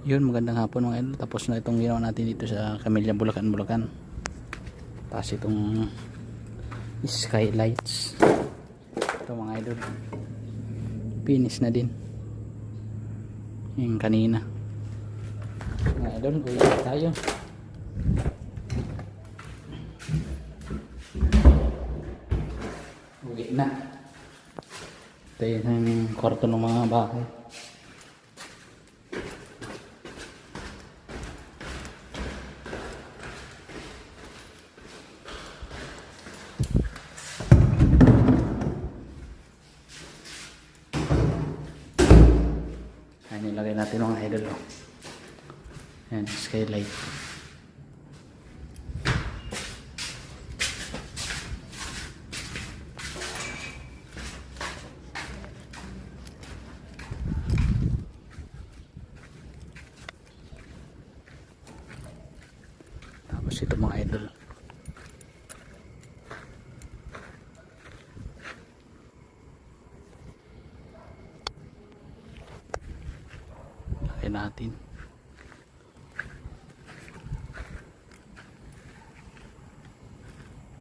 Yun, magandang hapon mga idol. Tapos na itong ginawa natin dito sa Camellia Bulacan, Bulacan. Tapos itong skylights, ito mga idol, finish na din yung kanina mga idol. Uwi na tayo. Uwi na. Ito yung kwarto ng mga bahay. Ayan, nilagay natin mga idol. Ayan, skylight. Tapos ito mga idol, lagay natin.